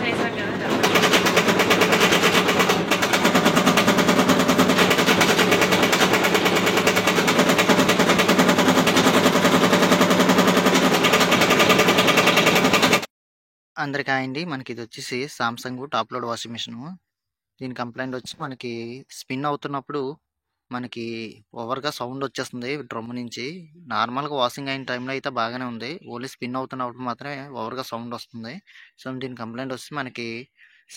వేసాం కదా. అందరికీ హాయ్ అండి. మనకి ఇది వచ్చేసి Samsung top load washing machine. దీని కంప్లైంట్ వచ్చి మనకి స్పిన్ అవుతున్నప్పుడు మనకి ఓవర్గా సౌండ్ వచ్చేస్తుంది డ్రమ్ నుంచి. నార్మల్గా వాషింగ్ అయిన టైంలో అయితే బాగానే ఉంది, ఓన్లీ స్పిన్ అవుతున్నప్పుడు మాత్రమే ఓవర్గా సౌండ్ వస్తుంది. సో దీని కంప్లైంట్ వచ్చి మనకి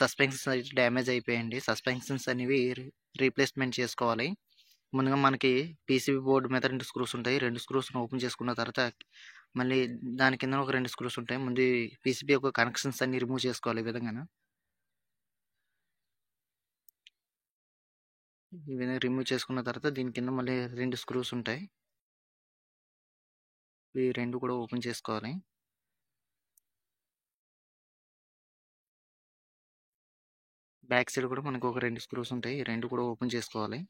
సస్పెన్షన్స్ డ్యామేజ్ అయిపోయాయండి. సస్పెన్షన్స్ అనేవి రీప్లేస్మెంట్ చేసుకోవాలి. ముందుగా మనకి పీసీబీ బోర్డు మీద 2 స్క్రూస్ ఉంటాయి. 2 స్క్రూస్‌ని ఓపెన్ చేసుకున్న తర్వాత మళ్ళీ దాని కిందన ఒక 2 స్క్రూస్ ఉంటాయి. ముందు పీసీబీ యొక్క కనెక్షన్స్ అన్ని రిమూవ్ చేసుకోవాలి ఈ విధంగాన. ఈ విధంగా రిమూవ్ చేసుకున్న తర్వాత దీని కింద మళ్ళీ 2 స్క్రూస్ ఉంటాయి. ఈ 2 కూడా ఓపెన్ చేసుకోవాలి. బ్యాక్ సైడ్ కూడా మనకు ఒక 2 స్క్రూస్ ఉంటాయి. ఈ 2 కూడా ఓపెన్ చేసుకోవాలి.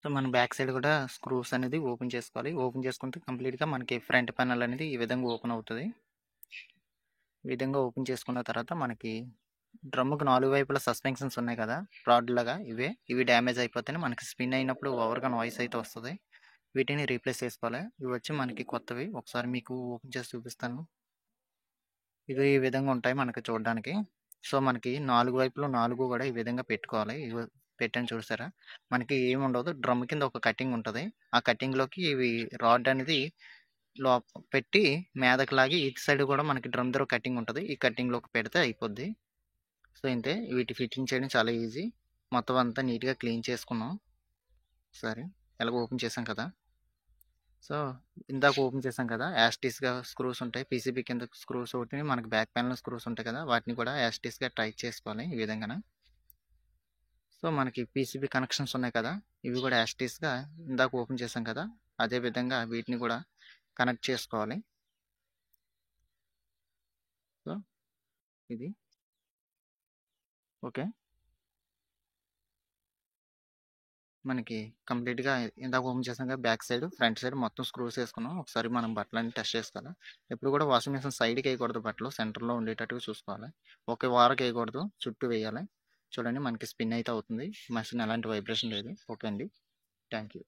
సో మన బ్యాక్ సైడ్ కూడా స్క్రూస్ అనేది ఓపెన్ చేసుకోవాలి. ఓపెన్ చేసుకుంటే కంప్లీట్గా మనకి ఫ్రంట్ ప్యానల్ అనేది ఈ విధంగా ఓపెన్ అవుతుంది. ఈ విధంగా ఓపెన్ చేసుకున్న తర్వాత మనకి డ్రమ్ముకు 4 వైపులా సస్పెన్షన్స్ ఉన్నాయి కదా రాడ్ లాగా, ఇవి డ్యామేజ్ అయిపోతేనే మనకి స్పిన్ అయినప్పుడు ఓవర్గా నాయిస్ అయితే వస్తుంది. వీటిని రీప్లేస్ చేసుకోవాలి. ఇవి వచ్చి మనకి కొత్తవి. ఒకసారి మీకు ఓపెన్ చేసి చూపిస్తాను. ఇది ఈ విధంగా ఉంటాయి మనకి చూడడానికి. సో మనకి 4 వైపులు 4 కూడా ఈ విధంగా పెట్టుకోవాలి. ఇవి పెట్టని చూసారా, మనకి ఏమి ఉండదు. డ్రమ్ కింద ఒక కటింగ్ ఉంటుంది. ఆ కటింగ్లోకి ఇవి రాడ్ అనేది పెట్టి మీదకి లాగి ఇటు సైడ్ కూడా మనకి డ్రమ్ దగ్గర కటింగ్ ఉంటుంది. ఈ కటింగ్లోకి పెడితే అయిపోద్ది. సో ఇంతే, వీటి ఫిట్టింగ్ చేయడం చాలా ఈజీ. మొత్తం అంతా నీట్గా క్లీన్ చేసుకున్నాం. సరే, ఎలాగో ఓపెన్ చేసాం కదా. సో ఇందాక ఓపెన్ చేసాం కదా, యాస్టీస్గా స్క్రూస్ ఉంటాయి. పీసీబీ కింద స్క్రూస్ ఒకటి, మనకి బ్యాక్ ప్యానల్ స్క్రూస్ ఉంటాయి కదా, వాటిని కూడా యాస్టీస్గా టైట్ చేసుకోవాలి ఈ విధంగా. సో మనకి పీసీబీ కనెక్షన్స్ ఉన్నాయి కదా, ఇవి కూడా యాస్టీస్గా ఇందాక ఓపెన్ చేసాం కదా, అదే విధంగా వీటిని కూడా కనెక్ట్ చేసుకోవాలి. సో ఇది ఓకే. మనకి కంప్లీట్గా ఇందాక ఓపెన్ చేసాం కదా, బ్యాక్ సైడ్ ఫ్రంట్ సైడ్ మొత్తం స్క్రూస్ వేసుకున్నాం. ఒకసారి మనం బట్టలన్నీ టెస్ట్ చేసుకోవాలి. ఎప్పుడు కూడా వాషింగ్ మిషన్ సైడ్కి వేయకూడదు, బట్టలు సెంటర్లో ఉండేటట్టుగా చూసుకోవాలి. ఒకే వారకు వేయకూడదు, చుట్టూ వేయాలి. చూడండి మనకి స్పిన్ అయితే అవుతుంది. మెషిన్ ఎలాంటి వైబ్రేషన్ లేదు. ఓకే అండి, థ్యాంక్ యూ.